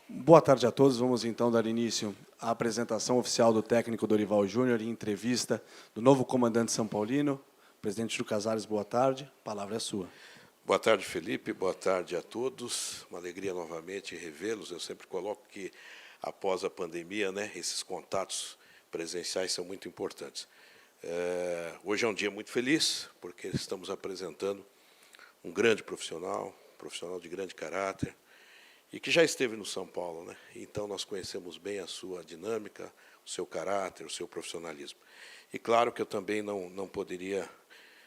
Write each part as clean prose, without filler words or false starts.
Boa tarde a todos. Vamos, então, dar início à apresentação oficial do técnico Dorival Júnior e entrevista do novo comandante São Paulino. Presidente Júlio Casares, boa tarde. A palavra é sua. Boa tarde, Felipe. Boa tarde a todos. Uma alegria novamente revê-los. Eu sempre coloco que, após a pandemia, esses contatos presenciais são muito importantes. Hoje é um dia muito feliz, porque estamos apresentando um grande profissional de grande caráter, e que já esteve no São Paulo, Então, nós conhecemos bem a sua dinâmica, o seu caráter, o seu profissionalismo. E, claro, que eu também não poderia,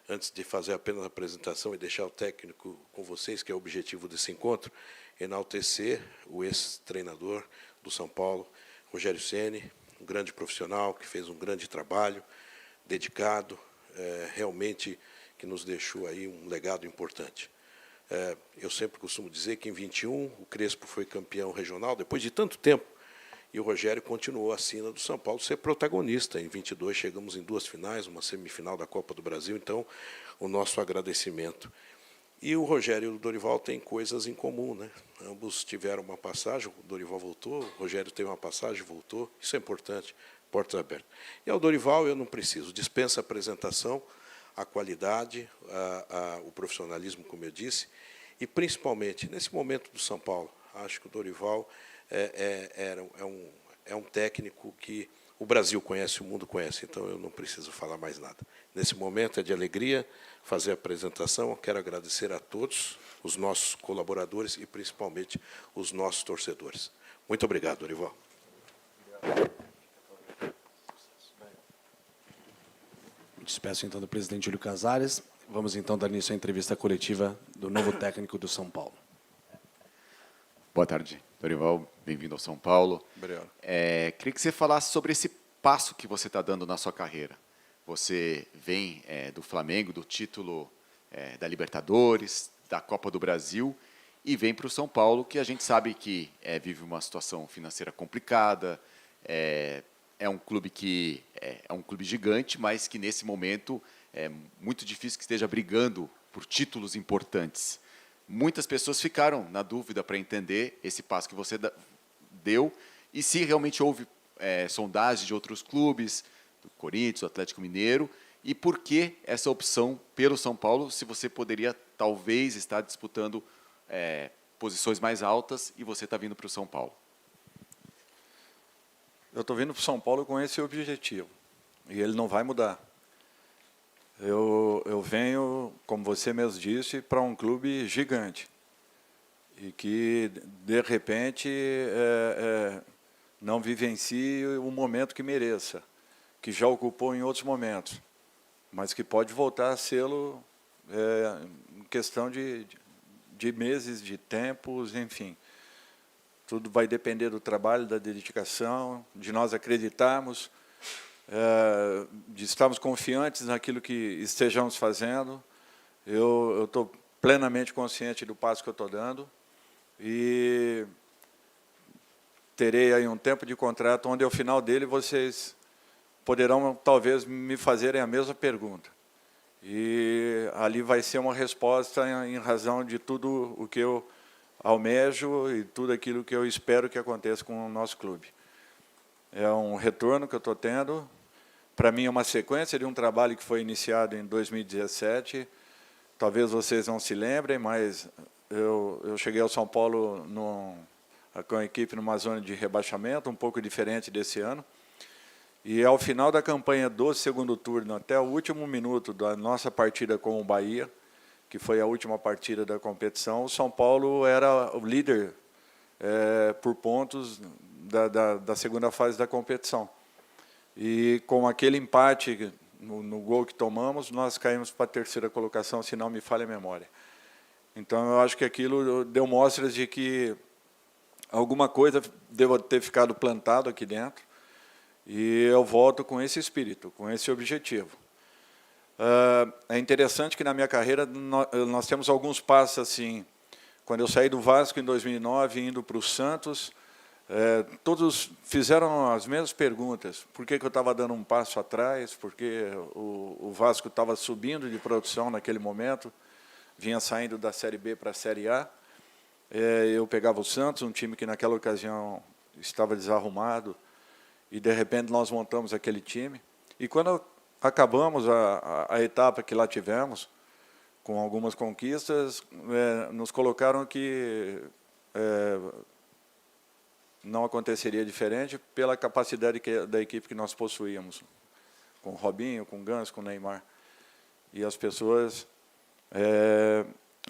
antes de fazer apenas a apresentação e deixar o técnico com vocês, que é o objetivo desse encontro, enaltecer o ex-treinador do São Paulo, Rogério Ceni, um grande profissional que fez um grande trabalho, dedicado, realmente que nos deixou aí um legado importante. Eu sempre costumo dizer que, em 21, o Crespo foi campeão regional, depois de tanto tempo, e o Rogério continuou a sina do São Paulo ser protagonista. Em 22, chegamos em 2 finais, uma semifinal da Copa do Brasil, então, o nosso agradecimento. E o Rogério e o Dorival têm coisas em comum, Ambos tiveram uma passagem, o Dorival voltou, o Rogério teve uma passagem, voltou, isso é importante, portas abertas. E ao Dorival eu não preciso, dispensa a apresentação, a qualidade, o profissionalismo, como eu disse, e, principalmente, nesse momento do São Paulo, acho que o Dorival é um técnico que o Brasil conhece, o mundo conhece, então eu não preciso falar mais nada. Nesse momento é de alegria fazer a apresentação. Eu quero agradecer a todos os nossos colaboradores e, principalmente, os nossos torcedores. Muito obrigado, Dorival. Despeço, então, do presidente Júlio Casares. Vamos, então, dar início à entrevista coletiva do novo técnico do São Paulo. Boa tarde, Dorival. Bem-vindo ao São Paulo. Obrigado. Queria que você falasse sobre esse passo que você está dando na sua carreira. Você vem do Flamengo, do título da Libertadores, da Copa do Brasil, e vem para o São Paulo, que a gente sabe que vive uma situação financeira complicada, é um clube que é um clube gigante, mas que, nesse momento, é muito difícil que esteja brigando por títulos importantes. Muitas pessoas ficaram na dúvida para entender esse passo que você deu e se realmente houve sondagem de outros clubes, do Corinthians, do Atlético Mineiro, e por que essa opção pelo São Paulo, se você poderia, talvez, estar disputando posições mais altas e você está vindo para o São Paulo. Eu estou vindo para o São Paulo com esse objetivo, e ele não vai mudar. Eu venho, como você mesmo disse, para um clube gigante, e que, de repente, não vivencie o momento que mereça, que já ocupou em outros momentos, mas que pode voltar a sê-lo em questão de meses, de tempos, enfim. Tudo vai depender do trabalho, da dedicação, de nós acreditarmos, de estarmos confiantes naquilo que estejamos fazendo. Eu estou plenamente consciente do passo que eu estou dando e terei aí um tempo de contrato onde, ao final dele, vocês poderão, talvez, me fazerem a mesma pergunta. E ali vai ser uma resposta em razão de tudo o que eu almejo e tudo aquilo que eu espero que aconteça com o nosso clube. É um retorno que eu estou tendo. Para mim, é uma sequência de um trabalho que foi iniciado em 2017. Talvez vocês não se lembrem, mas eu cheguei ao São Paulo com a equipe numa zona de rebaixamento, um pouco diferente desse ano. E, ao final da campanha do segundo turno, até o último minuto da nossa partida com o Bahia, que foi a última partida da competição, o São Paulo era o líder por pontos da segunda fase da competição. E, com aquele empate no gol que tomamos, nós caímos para a terceira colocação, se não me falha a memória. Então, eu acho que aquilo deu mostras de que alguma coisa deva ter ficado plantado aqui dentro, e eu volto com esse espírito, com esse objetivo. É interessante que, na minha carreira, nós temos alguns passos assim. Quando eu saí do Vasco em 2009, indo para o Santos, todos fizeram as mesmas perguntas. Por que eu estava dando um passo atrás? Porque o Vasco estava subindo de produção naquele momento, vinha saindo da Série B para a Série A. Eu pegava o Santos, um time que naquela ocasião estava desarrumado, e de repente nós montamos aquele time. E quando acabamos a etapa que lá tivemos, com algumas conquistas, nos colocaram que não aconteceria diferente pela capacidade da equipe que nós possuíamos, com o Robinho, com o Ganso, com o Neymar. E as pessoas,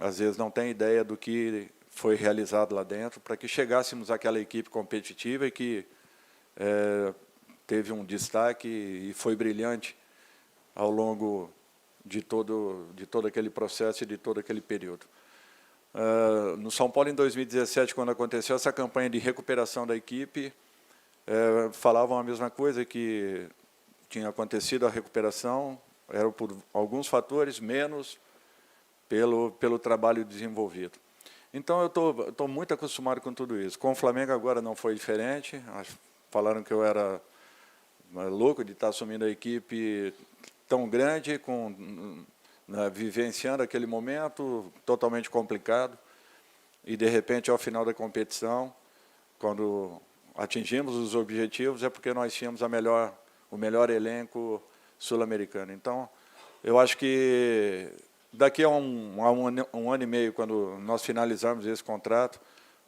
às vezes, não têm ideia do que foi realizado lá dentro, para que chegássemos àquela equipe competitiva e que teve um destaque e foi brilhante ao longo de todo aquele processo e de todo aquele período. No São Paulo, em 2017, quando aconteceu essa campanha de recuperação da equipe, falavam a mesma coisa, que tinha acontecido a recuperação, era por alguns fatores, menos pelo trabalho desenvolvido. Então, eu estou muito acostumado com tudo isso. Com o Flamengo agora não foi diferente, falaram que eu era louco de estar assumindo a equipe tão grande, vivenciando aquele momento totalmente complicado, e, de repente, ao final da competição, quando atingimos os objetivos, é porque nós tínhamos o melhor elenco sul-americano. Então, eu acho que daqui a um ano e meio, quando nós finalizarmos esse contrato,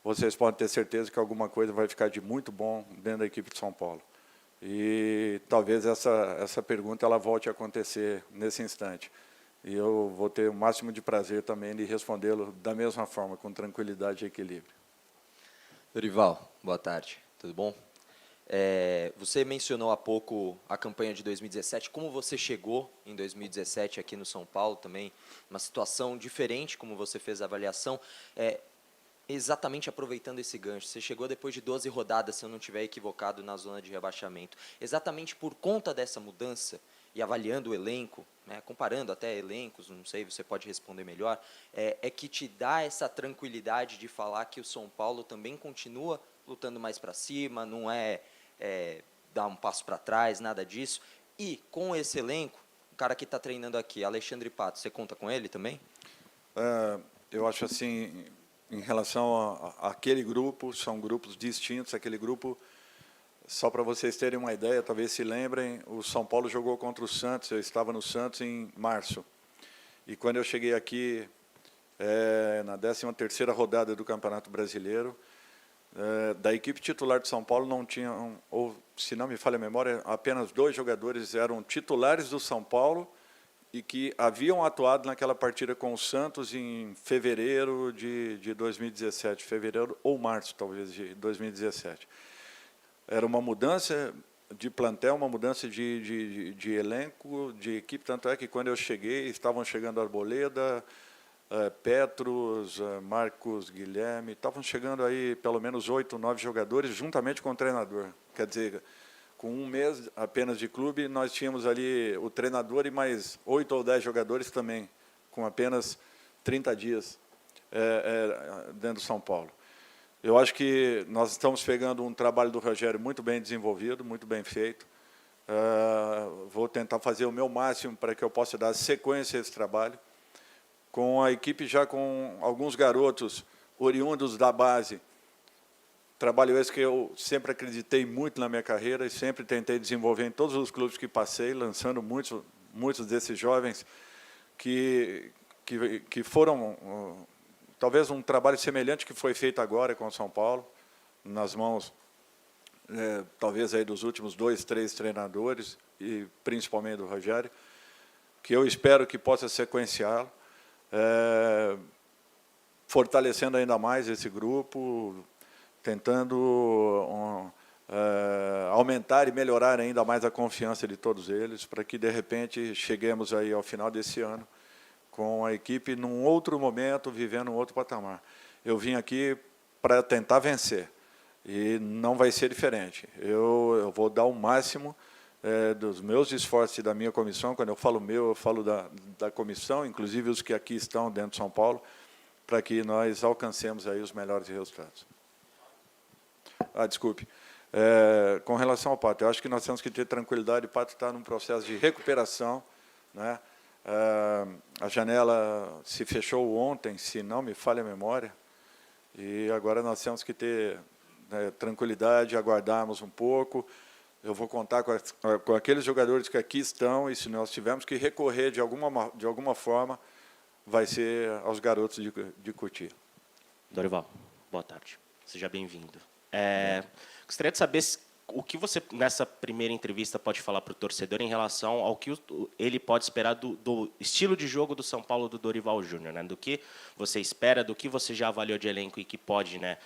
vocês podem ter certeza que alguma coisa vai ficar de muito bom dentro da equipe de São Paulo. E talvez essa pergunta ela volte a acontecer nesse instante. E eu vou ter o máximo de prazer também de respondê-lo da mesma forma, com tranquilidade e equilíbrio. Dorival, boa tarde, tudo bom? Você mencionou há pouco a campanha de 2017, como você chegou em 2017 aqui no São Paulo também, uma situação diferente, como você fez a avaliação, exatamente aproveitando esse gancho, você chegou depois de 12 rodadas, se eu não estiver equivocado, na zona de rebaixamento, exatamente por conta dessa mudança, e avaliando o elenco, né, comparando até elencos, não sei, você pode responder melhor, que te dá essa tranquilidade de falar que o São Paulo também continua lutando mais para cima, não dar um passo para trás, nada disso. E com esse elenco, o cara que está treinando aqui, Alexandre Pato, você conta com ele também? Eu acho assim, em relação àquele grupo, são grupos distintos. Aquele grupo, só para vocês terem uma ideia, talvez se lembrem, o São Paulo jogou contra o Santos, eu estava no Santos em março. E quando eu cheguei aqui, na 13ª rodada do Campeonato Brasileiro, da equipe titular de São Paulo não tinham, ou se não me falha a memória, apenas 2 jogadores eram titulares do São Paulo e que haviam atuado naquela partida com o Santos em fevereiro de 2017, fevereiro ou março, talvez, de 2017. Era uma mudança de plantel, uma mudança de elenco, de equipe, tanto é que quando eu cheguei, estavam chegando Arboleda, Petros, Marcos, Guilherme, estavam chegando aí pelo menos 8, 9 jogadores, juntamente com o treinador. Quer dizer, com um mês apenas de clube, nós tínhamos ali o treinador e mais 8 ou 10 jogadores também, com apenas 30 dias dentro do São Paulo. Eu acho que nós estamos pegando um trabalho do Rogério muito bem desenvolvido, muito bem feito. Vou tentar fazer o meu máximo para que eu possa dar sequência a esse trabalho. Com a equipe já com alguns garotos oriundos da base. Trabalho esse que eu sempre acreditei muito na minha carreira e sempre tentei desenvolver em todos os clubes que passei, lançando muitos desses jovens que foram, talvez, um trabalho semelhante que foi feito agora com o São Paulo, nas mãos, talvez, aí dos últimos 2, 3 treinadores, e principalmente do Rogério, que eu espero que possa sequenciá-lo, fortalecendo ainda mais esse grupo, tentando aumentar e melhorar ainda mais a confiança de todos eles, para que, de repente, cheguemos aí ao final desse ano com a equipe num outro momento, vivendo um outro patamar. Eu vim aqui para tentar vencer, e não vai ser diferente. Eu vou dar o máximo dos meus esforços e da minha comissão. Quando eu falo meu, eu falo da comissão, inclusive os que aqui estão dentro de São Paulo, para que nós alcancemos aí os melhores resultados. Desculpe. Com relação ao Pato, eu acho que nós temos que ter tranquilidade. O Pato está num processo de recuperação, né? A janela se fechou ontem, se não me falha a memória, e agora nós temos que ter, né, tranquilidade, aguardarmos um pouco. Eu vou contar com aqueles jogadores que aqui estão, e se nós tivermos que recorrer de alguma forma, vai ser aos garotos de Cotia. Dorival, boa tarde. Seja bem-vindo. Gostaria de saber o que você, nessa primeira entrevista, pode falar para o torcedor em relação ao que ele pode esperar do estilo de jogo do São Paulo do Dorival Júnior, né? Do que você espera, do que você já avaliou de elenco e que pode, né,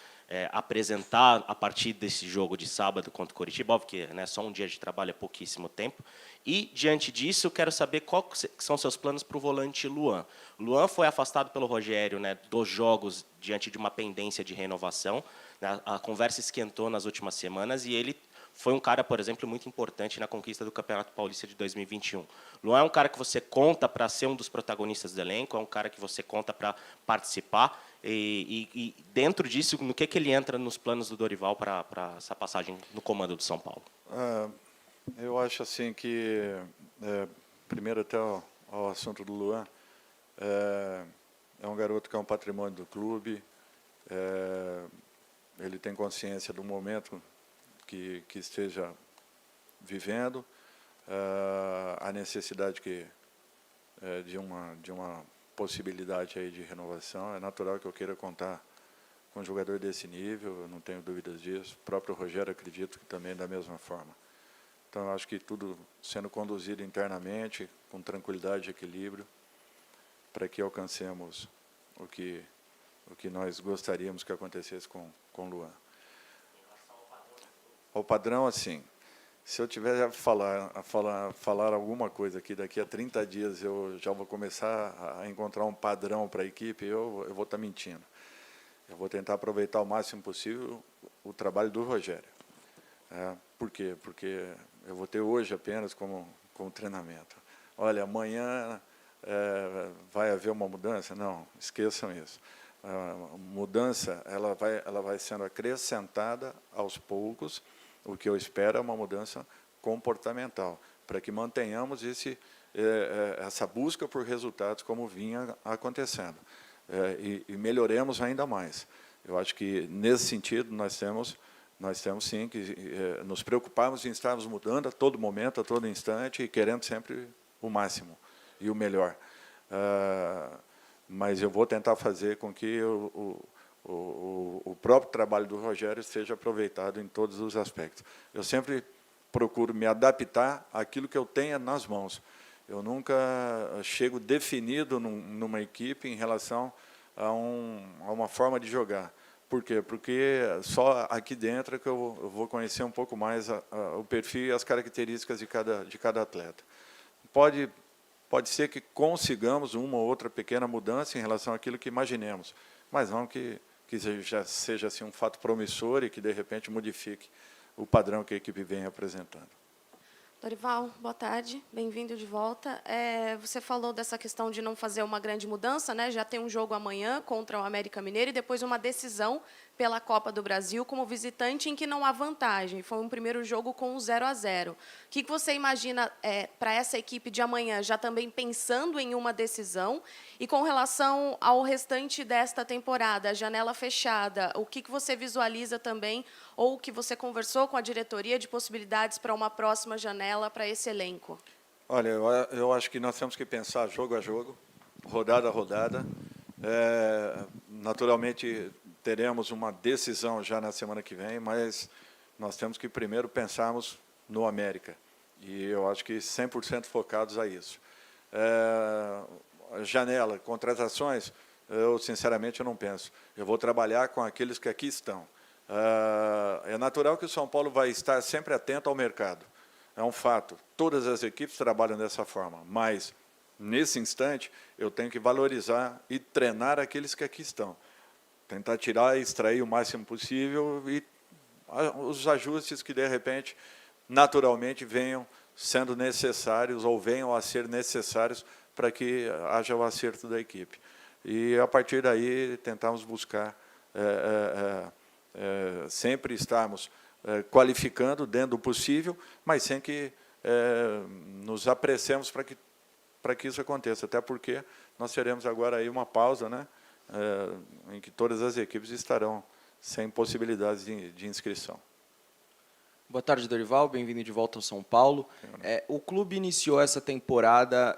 apresentar a partir desse jogo de sábado contra o Coritiba, porque, né, só um dia de trabalho é pouquíssimo tempo. E, diante disso, eu quero saber quais são seus planos para o volante Luan. Luan foi afastado pelo Rogério, né, dos jogos diante de uma pendência de renovação. A conversa esquentou nas últimas semanas e ele foi um cara, por exemplo, muito importante na conquista do Campeonato Paulista de 2021. Luan é um cara que você conta para ser um dos protagonistas do elenco, é um cara que você conta para participar. E dentro disso, no que ele entra nos planos do Dorival para essa passagem no comando do São Paulo? Eu acho assim que, primeiro até ao assunto do Luan, é um garoto que é um patrimônio do clube, ele tem consciência do momento que esteja vivendo, a necessidade de uma possibilidade aí de renovação. É natural que eu queira contar com um jogador desse nível, eu não tenho dúvidas disso. O próprio Rogério, acredito que também da mesma forma. Então, eu acho que tudo sendo conduzido internamente, com tranquilidade e equilíbrio, para que alcancemos o que nós gostaríamos que acontecesse com o Luan. O padrão, assim, se eu tiver a falar alguma coisa aqui, daqui a 30 dias eu já vou começar a encontrar um padrão para a equipe, eu vou estar mentindo. Eu vou tentar aproveitar o máximo possível o trabalho do Rogério. Por quê? Porque eu vou ter hoje apenas como treinamento. Olha, amanhã vai haver uma mudança? Não, esqueçam isso. A mudança ela vai sendo acrescentada aos poucos. O que eu espero é uma mudança comportamental, para que mantenhamos essa busca por resultados como vinha acontecendo, e melhoremos ainda mais. Eu acho que, nesse sentido, nós temos sim que nos preocuparmos em estarmos mudando a todo momento, a todo instante, e querendo sempre o máximo e o melhor. Mas eu vou tentar fazer com que o próprio trabalho do Rogério seja aproveitado em todos os aspectos. Eu sempre procuro me adaptar àquilo que eu tenha nas mãos. Eu nunca chego definido numa equipe em relação a uma forma de jogar. Por quê? Porque só aqui dentro é que eu vou conhecer um pouco mais o perfil e as características de cada atleta. Pode ser que consigamos uma ou outra pequena mudança em relação àquilo que imaginemos, mas não que já seja assim, um fato promissor e que, de repente, modifique o padrão que a equipe vem apresentando. Dorival, boa tarde, bem-vindo de volta. Você falou dessa questão de não fazer uma grande mudança, né? Já tem um jogo amanhã contra o América Mineiro e depois uma decisão pela Copa do Brasil como visitante em que não há vantagem. Foi um primeiro jogo com 0-0. O que você imagina para essa equipe de amanhã, já também pensando em uma decisão? E com relação ao restante desta temporada, a janela fechada, o que você visualiza também, ou que você conversou com a diretoria de possibilidades para uma próxima janela para esse elenco? Olha, eu acho que nós temos que pensar jogo a jogo, rodada a rodada. Naturalmente, teremos uma decisão já na semana que vem, mas nós temos que primeiro pensarmos no América. E eu acho que 100% focados a isso. Janela, contratações, eu sinceramente não penso. Eu vou trabalhar com aqueles que aqui estão. É natural que o São Paulo vai estar sempre atento ao mercado. É um fato. Todas as equipes trabalham dessa forma, mas, nesse instante, eu tenho que valorizar e treinar aqueles que aqui estão. Tentar tirar e extrair o máximo possível e os ajustes que, de repente, naturalmente, venham sendo necessários ou venham a ser necessários para que haja o acerto da equipe. E, a partir daí, tentarmos buscar sempre estarmos qualificando dentro do possível, mas sem que nos apressemos para que isso aconteça, até porque nós teremos agora aí uma pausa, né, em que todas as equipes estarão sem possibilidades de inscrição. Boa tarde, Dorival. Bem-vindo de volta ao São Paulo. O clube iniciou essa temporada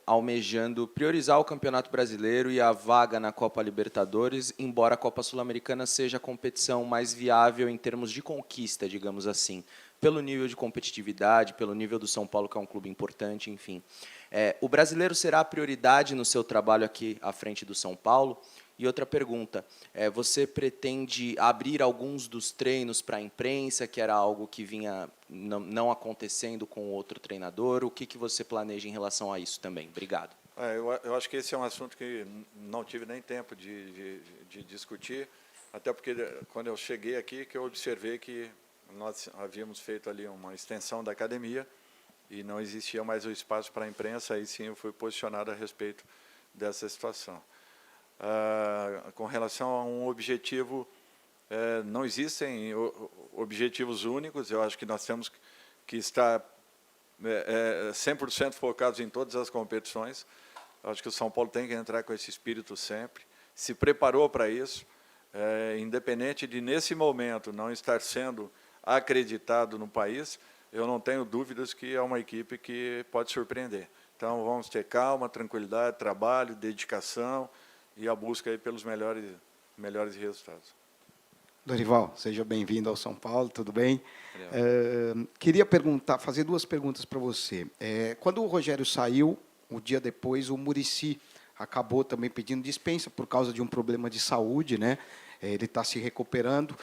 almejando priorizar o Campeonato Brasileiro e a vaga na Copa Libertadores, embora a Copa Sul-Americana seja a competição mais viável em termos de conquista, digamos assim, pelo nível de competitividade, pelo nível do São Paulo, que é um clube importante, enfim. O brasileiro será a prioridade no seu trabalho aqui à frente do São Paulo? E outra pergunta, você pretende abrir alguns dos treinos para a imprensa, que era algo que vinha não acontecendo com outro treinador? O que você planeja em relação a isso também? Obrigado. Eu acho que esse é um assunto que não tive nem tempo de discutir, até porque quando eu cheguei aqui que eu observei que nós havíamos feito ali uma extensão da academia e não existia mais o espaço para a imprensa, aí sim eu fui posicionado a respeito dessa situação. Com relação a um objetivo, não existem objetivos únicos, eu acho que nós temos que estar 100% focados em todas as competições. Eu acho que o São Paulo tem que entrar com esse espírito sempre, se preparou para isso, independente de, nesse momento, não estar sendo acreditado no país, eu não tenho dúvidas que é uma equipe que pode surpreender. Então, vamos ter calma, tranquilidade, trabalho, dedicação, e a busca aí pelos melhores resultados. Dorival, seja bem-vindo ao São Paulo, tudo bem? Queria fazer duas perguntas para você. Quando o Rogério saiu, um dia depois, o Muricy acabou também pedindo dispensa por causa de um problema de saúde, né? Ele está se recuperando.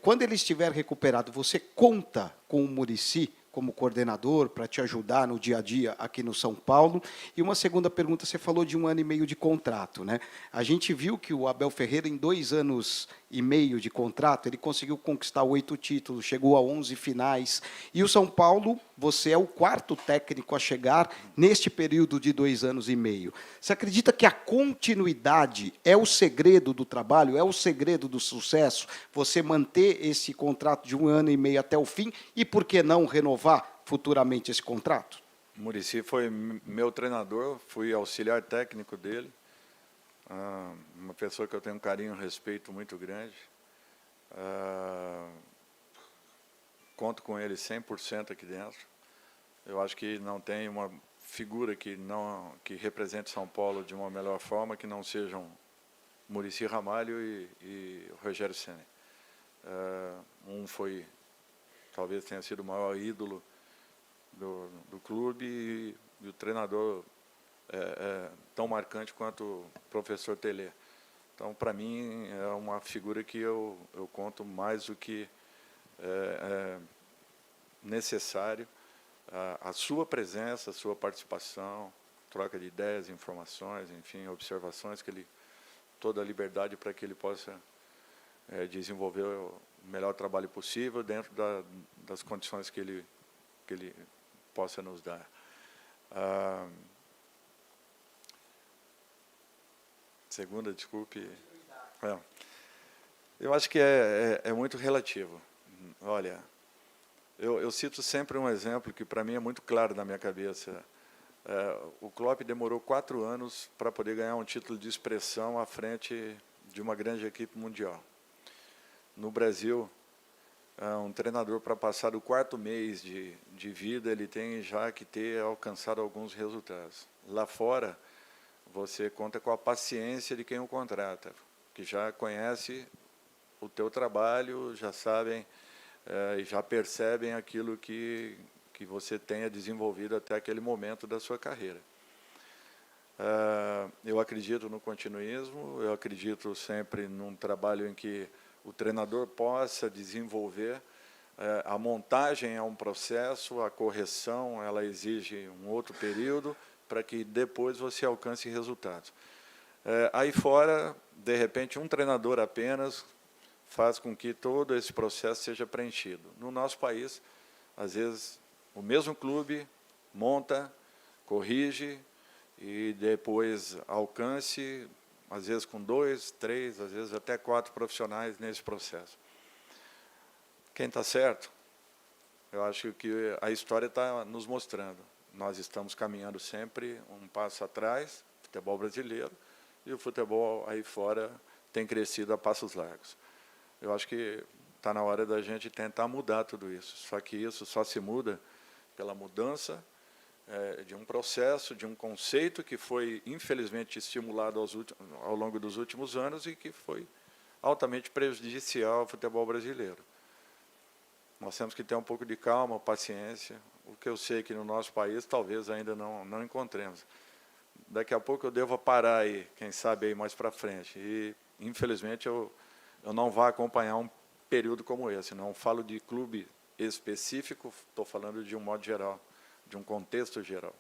Quando ele estiver recuperado, você conta com o Muricy como coordenador para te ajudar no dia a dia aqui no São Paulo? E uma segunda pergunta, você falou de 1 ano e meio de contrato, né? A gente viu que o Abel Ferreira, em 2 anos e meio de contrato, ele conseguiu conquistar 8 títulos, chegou a 11 finais. E o São Paulo, você é o 4º técnico a chegar neste período de 2 anos e meio. Você acredita que a continuidade é o segredo do trabalho, é o segredo do sucesso? Você manter esse contrato de 1 ano e meio até o fim e, por que não, renovar futuramente esse contrato? O Muricy foi meu treinador, fui auxiliar técnico dele, uma pessoa que eu tenho um carinho e um respeito muito grande. Conto com ele 100% aqui dentro. Eu acho que não tem uma figura que represente São Paulo de uma melhor forma que não sejam Muricy Ramalho e Rogério Ceni. Talvez tenha sido o maior ídolo do clube e o treinador tão marcante quanto o professor Telê. Então, para mim, é uma figura que eu conto mais do que necessário. A sua presença, a sua participação, troca de ideias, informações, enfim, observações, toda a liberdade para que ele possa desenvolver o melhor trabalho possível dentro das condições que ele possa nos dar. Segunda, desculpe. Eu acho que é muito relativo. Olha, eu cito sempre um exemplo que para mim é muito claro na minha cabeça. O Klopp demorou 4 anos para poder ganhar um título de expressão à frente de uma grande equipe mundial. No Brasil, um treinador, para passar do 4º mês de vida, ele tem já que ter alcançado alguns resultados. Lá fora, você conta com a paciência de quem o contrata, que já conhece o teu trabalho, já sabem e já percebem aquilo que você tenha desenvolvido até aquele momento da sua carreira. Eu acredito no continuismo, eu acredito sempre num trabalho em que o treinador possa desenvolver. A montagem é um processo, a correção ela exige um outro período para que depois você alcance resultados. Aí fora, de repente, um treinador apenas faz com que todo esse processo seja preenchido. No nosso país, às vezes, o mesmo clube monta, corrige e depois alcance às vezes com 2, 3, às vezes até 4 profissionais nesse processo. Quem está certo? Eu acho que a história está nos mostrando. Nós estamos caminhando sempre um passo atrás, futebol brasileiro, e o futebol aí fora tem crescido a passos largos. Eu acho que está na hora da gente tentar mudar tudo isso. Só que isso só se muda pela mudança de um processo, de um conceito que foi, infelizmente, estimulado ao longo dos últimos anos e que foi altamente prejudicial ao futebol brasileiro. Nós temos que ter um pouco de calma, paciência. O que eu sei que no nosso país talvez ainda não encontremos. Daqui a pouco eu devo parar aí, quem sabe aí mais para frente. E, infelizmente, eu não vou acompanhar um período como esse. Não falo de clube específico, estou falando de um modo geral, de um contexto geral.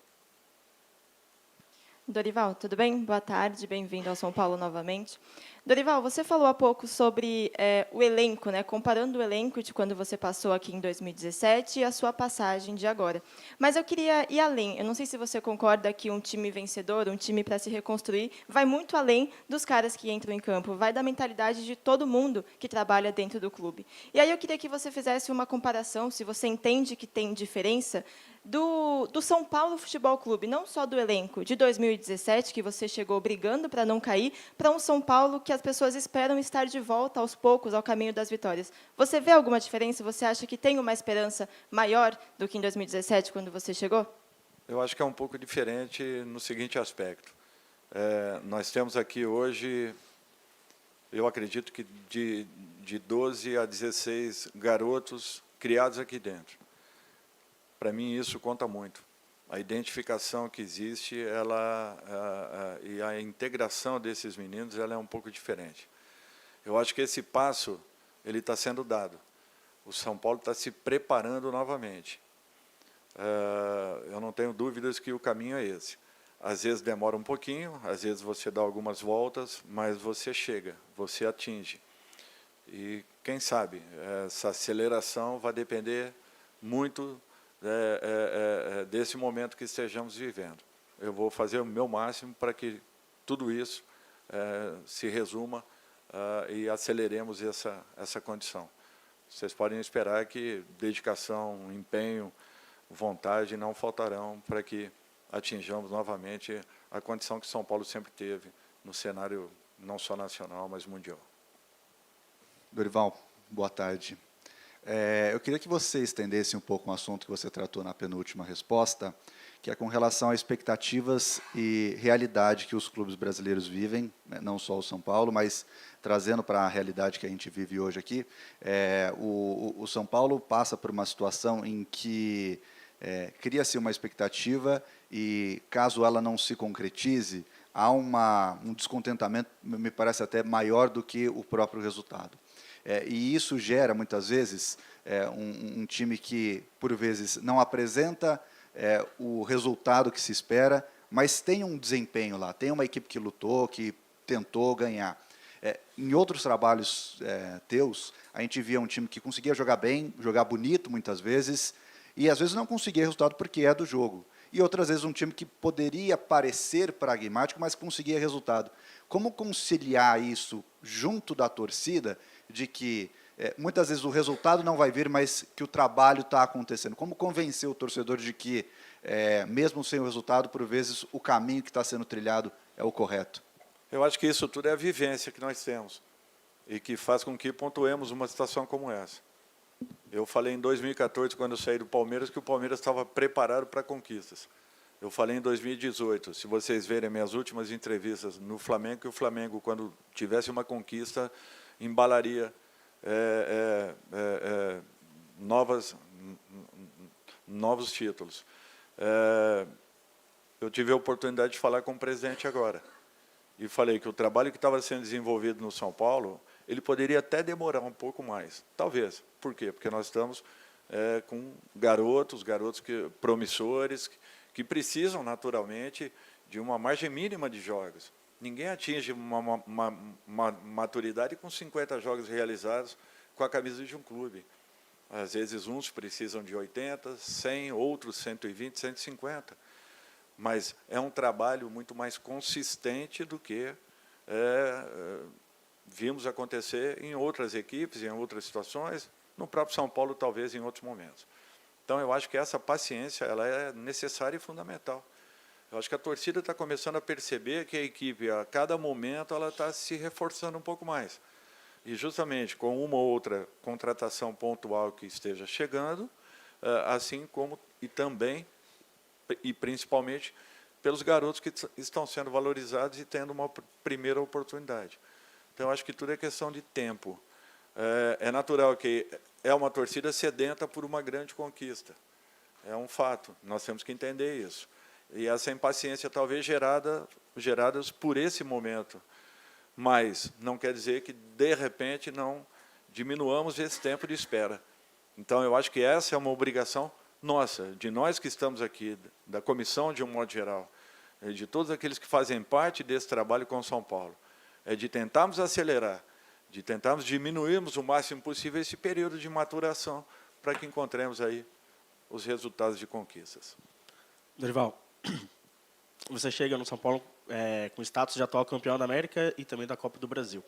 Dorival, tudo bem? Boa tarde, bem-vindo ao São Paulo novamente. Dorival, você falou há pouco sobre o elenco, né? Comparando o elenco de quando você passou aqui em 2017 e a sua passagem de agora. Mas eu queria ir além. Eu não sei se você concorda que um time vencedor, um time para se reconstruir, vai muito além dos caras que entram em campo, vai da mentalidade de todo mundo que trabalha dentro do clube. E aí eu queria que você fizesse uma comparação, se você entende que tem diferença, do São Paulo Futebol Clube, não só do elenco de 2017, que você chegou brigando para não cair, para um São Paulo que as pessoas esperam estar de volta aos poucos ao caminho das vitórias. Você vê alguma diferença? Você acha que tem uma esperança maior do que em 2017, quando você chegou? Eu acho que é um pouco diferente no seguinte aspecto. Nós temos aqui hoje, eu acredito que de 12 a 16 garotos criados aqui dentro. Para mim, isso conta muito. A identificação que existe e a integração desses meninos ela é um pouco diferente. Eu acho que esse passo ele está sendo dado. O São Paulo está se preparando novamente. Eu não tenho dúvidas que o caminho é esse. Às vezes demora um pouquinho, às vezes você dá algumas voltas, mas você chega, você atinge. E, quem sabe, essa aceleração vai depender muito desse momento que estejamos vivendo. Eu vou fazer o meu máximo para que tudo isso se resuma e aceleremos essa condição. Vocês podem esperar que dedicação, empenho, vontade não faltarão para que atinjamos novamente a condição que São Paulo sempre teve no cenário não só nacional, mas mundial. Dorival, boa tarde. Eu queria que você estendesse um pouco um assunto que você tratou na penúltima resposta, que é com relação a expectativas e realidade que os clubes brasileiros vivem, né, não só o São Paulo, mas trazendo para a realidade que a gente vive hoje aqui. O São Paulo passa por uma situação em que cria-se uma expectativa e, caso ela não se concretize, há um descontentamento, me parece até maior do que o próprio resultado. E isso gera, muitas vezes, um time que, por vezes, não apresenta o resultado que se espera, mas tem um desempenho lá, tem uma equipe que lutou, que tentou ganhar. Em outros trabalhos teus, a gente via um time que conseguia jogar bem, jogar bonito, muitas vezes, e, às vezes, não conseguia resultado porque é do jogo. E, outras vezes, um time que poderia parecer pragmático, mas conseguia resultado. Como conciliar isso junto da torcida, de que muitas vezes o resultado não vai vir, mas que o trabalho está acontecendo? Como convencer o torcedor de que, mesmo sem o resultado, por vezes o caminho que está sendo trilhado é o correto? Eu acho que isso tudo é a vivência que nós temos e que faz com que pontuemos uma situação como essa. Eu falei em 2014, quando eu saí do Palmeiras, que o Palmeiras estava preparado para conquistas. Eu falei em 2018, se vocês verem minhas últimas entrevistas no Flamengo, que o Flamengo, quando tivesse uma conquista, embalaria novos títulos. Eu tive a oportunidade de falar com o presidente agora. E falei que o trabalho que estava sendo desenvolvido no São Paulo, ele poderia até demorar um pouco mais. Talvez. Por quê? Porque nós estamos com garotos promissores, que precisam, naturalmente, de uma margem mínima de jogos. Ninguém atinge uma maturidade com 50 jogos realizados com a camisa de um clube. Às vezes, uns precisam de 80, 100, outros 120, 150. Mas é um trabalho muito mais consistente do que vimos acontecer em outras equipes, em outras situações, no próprio São Paulo, talvez, em outros momentos. Então, eu acho que essa paciência ela é necessária e fundamental. Eu acho que a torcida está começando a perceber que a equipe, a cada momento, ela está se reforçando um pouco mais. E, justamente, com uma ou outra contratação pontual que esteja chegando, assim como e também, e principalmente, pelos garotos que estão sendo valorizados e tendo uma primeira oportunidade. Então, eu acho que tudo é questão de tempo. É natural que é uma torcida sedenta por uma grande conquista. É um fato, nós temos que entender isso. E essa impaciência talvez geradas por esse momento. Mas não quer dizer que, de repente, não diminuamos esse tempo de espera. Então, eu acho que essa é uma obrigação nossa, de nós que estamos aqui, da comissão de um modo geral, de todos aqueles que fazem parte desse trabalho com São Paulo, é de tentarmos acelerar, de tentarmos diminuirmos o máximo possível esse período de maturação para que encontremos aí os resultados de conquistas. Dorival, você chega no São Paulo com status de atual campeão da América e também da Copa do Brasil.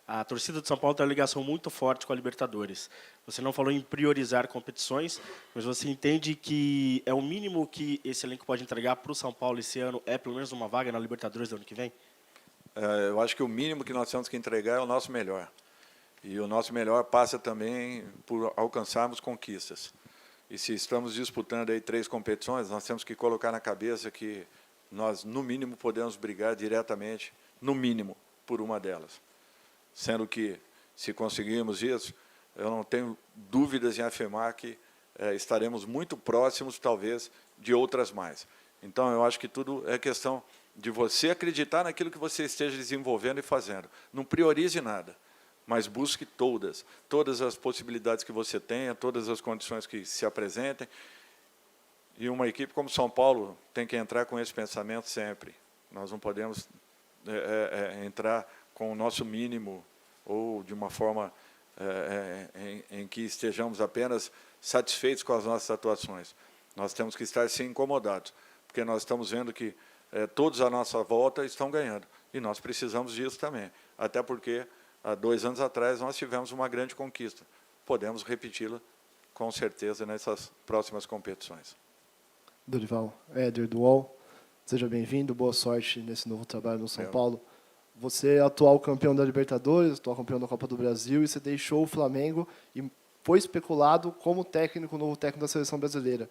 A torcida de São Paulo tem uma ligação muito forte com a Libertadores. Você não falou em priorizar competições, mas você entende que é o mínimo que esse elenco pode entregar para o São Paulo esse ano, é pelo menos uma vaga na Libertadores do ano que vem? Eu acho que o mínimo que nós temos que entregar é o nosso melhor. E o nosso melhor passa também por alcançarmos conquistas. E se estamos disputando aí 3 competições, nós temos que colocar na cabeça que nós, no mínimo, podemos brigar diretamente, no mínimo, por uma delas. Sendo que, se conseguirmos isso, eu não tenho dúvidas em afirmar que estaremos muito próximos, talvez, de outras mais. Então, eu acho que tudo é questão de você acreditar naquilo que você esteja desenvolvendo e fazendo. Não priorize nada, mas busque todas as possibilidades que você tenha, todas as condições que se apresentem. E uma equipe como São Paulo tem que entrar com esse pensamento sempre. Nós não podemos entrar com o nosso mínimo ou de uma forma em que estejamos apenas satisfeitos com as nossas atuações. Nós temos que estar, sim, incomodados, porque nós estamos vendo que todos à nossa volta estão ganhando. E nós precisamos disso também. Até porque, há 2 anos atrás, nós tivemos uma grande conquista. Podemos repeti-la, com certeza, nessas próximas competições. Dorival, Éder do UOL, seja bem-vindo, boa sorte nesse novo trabalho no São Paulo. Você é atual campeão da Libertadores, atual campeão da Copa do Brasil, e você deixou o Flamengo e foi especulado como técnico, novo técnico da Seleção Brasileira.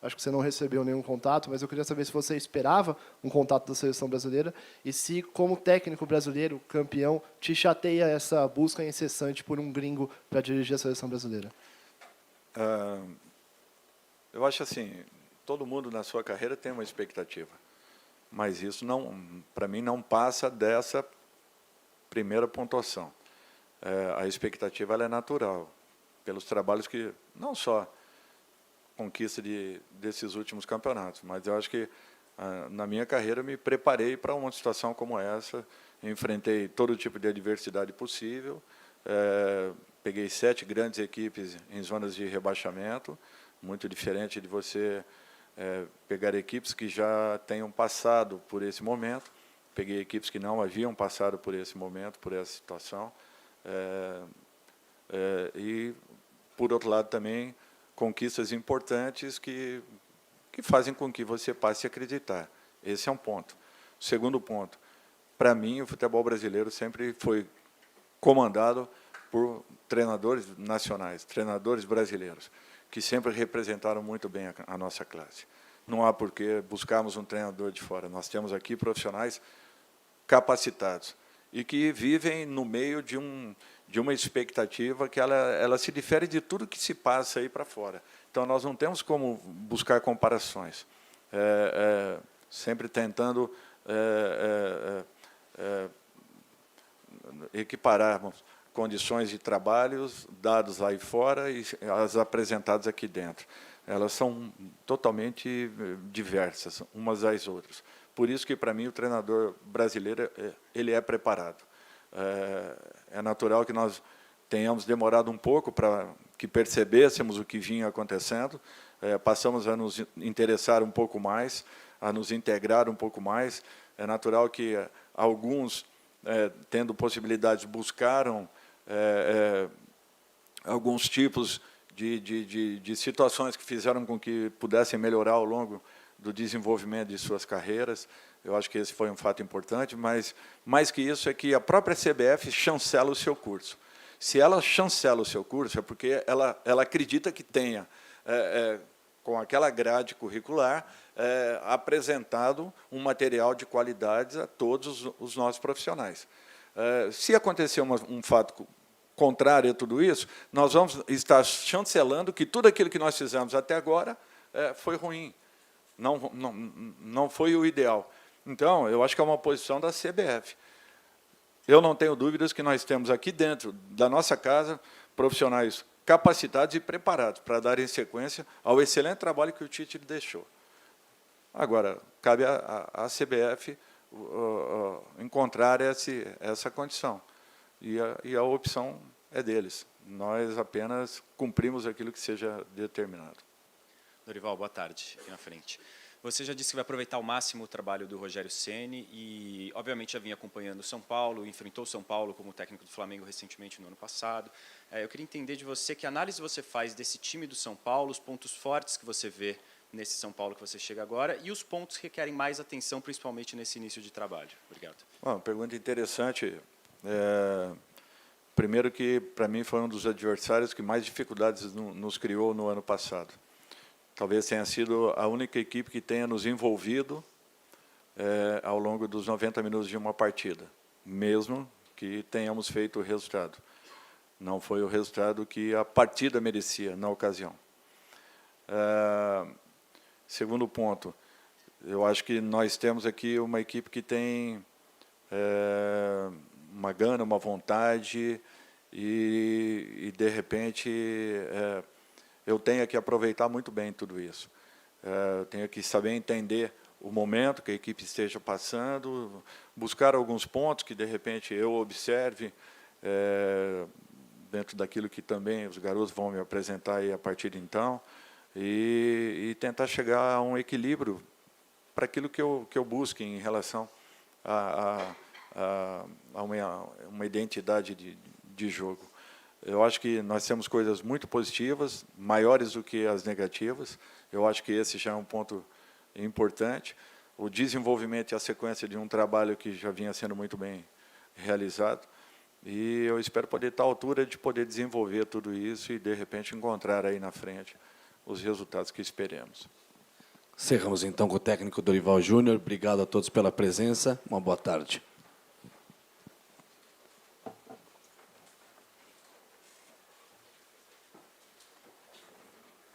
Acho que você não recebeu nenhum contato, mas eu queria saber se você esperava um contato da Seleção Brasileira e se, como técnico brasileiro, campeão, te chateia essa busca incessante por um gringo para dirigir a Seleção Brasileira. Eu acho assim, todo mundo na sua carreira tem uma expectativa, mas isso, para mim, não passa dessa primeira pontuação. A expectativa ela é natural, pelos trabalhos que, não só conquista desses últimos campeonatos, mas eu acho que, na minha carreira, me preparei para uma situação como essa, enfrentei todo tipo de adversidade possível, peguei 7 grandes equipes em zonas de rebaixamento, muito diferente de você pegar equipes que já tenham passado por esse momento, peguei equipes que não haviam passado por esse momento, por essa situação, e, por outro lado, também conquistas importantes que fazem com que você passe a acreditar. Esse é um ponto. O segundo ponto, para mim, o futebol brasileiro sempre foi comandado por treinadores nacionais, treinadores brasileiros, que sempre representaram muito bem a nossa classe. Não há por que buscarmos um treinador de fora. Nós temos aqui profissionais capacitados e que vivem no meio de uma expectativa que ela se difere de tudo que se passa aí para fora. Então, nós não temos como buscar comparações, sempre tentando equipararmos condições de trabalhos dados lá e fora e as apresentadas aqui dentro. Elas são totalmente diversas, umas das outras. Por isso que, para mim, o treinador brasileiro ele é preparado. É natural que nós tenhamos demorado um pouco para que percebêssemos o que vinha acontecendo, passamos a nos interessar um pouco mais, a nos integrar um pouco mais. É natural que alguns tendo possibilidades, buscaram alguns tipos de situações que fizeram com que pudessem melhorar ao longo do desenvolvimento de suas carreiras. Eu acho que esse foi um fato importante, mas, mais que isso, é que a própria CBF chancela o seu curso. Se ela chancela o seu curso, é porque ela acredita que tenha, com aquela grade curricular, apresentado um material de qualidade a todos os nossos profissionais. Se acontecer um fato contrário a tudo isso, nós vamos estar chancelando que tudo aquilo que nós fizemos até agora foi ruim, não foi o ideal. Então, eu acho que é uma posição da CBF. Eu não tenho dúvidas que nós temos aqui dentro da nossa casa profissionais capacitados e preparados para darem sequência ao excelente trabalho que o Tite deixou. Agora, cabe à CBF encontrar essa condição. E a opção é deles. Nós apenas cumprimos aquilo que seja determinado. Dorival, boa tarde, aqui na frente. Você já disse que vai aproveitar ao máximo o trabalho do Rogério Ceni e, obviamente, já vinha acompanhando o São Paulo, enfrentou o São Paulo como técnico do Flamengo recentemente, no ano passado. Eu queria entender de você que análise você faz desse time do São Paulo, os pontos fortes que você vê nesse São Paulo que você chega agora e os pontos que requerem mais atenção, principalmente nesse início de trabalho. Obrigado. Uma pergunta interessante. Primeiro que, para mim, foi um dos adversários que mais dificuldades nos criou no ano passado. Talvez tenha sido a única equipe que tenha nos envolvido ao longo dos 90 minutos de uma partida, mesmo que tenhamos feito o resultado. Não foi o resultado que a partida merecia na ocasião. Segundo ponto, eu acho que nós temos aqui uma equipe que tem uma gana, uma vontade e de repente, eu tenho que aproveitar muito bem tudo isso. Eu tenho que saber entender o momento que a equipe esteja passando, buscar alguns pontos que, de repente, eu observe dentro daquilo que também os garotos vão me apresentar aí a partir de então, e tentar chegar a um equilíbrio para aquilo que eu busque em relação a uma identidade de jogo. Eu acho que nós temos coisas muito positivas, maiores do que as negativas. Eu acho que esse já é um ponto importante. O desenvolvimento e a sequência de um trabalho que já vinha sendo muito bem realizado. E eu espero poder estar à altura de poder desenvolver tudo isso e, de repente, encontrar aí na frente os resultados que esperemos. Encerramos, então, com o técnico Dorival Júnior. Obrigado a todos pela presença. Uma boa tarde.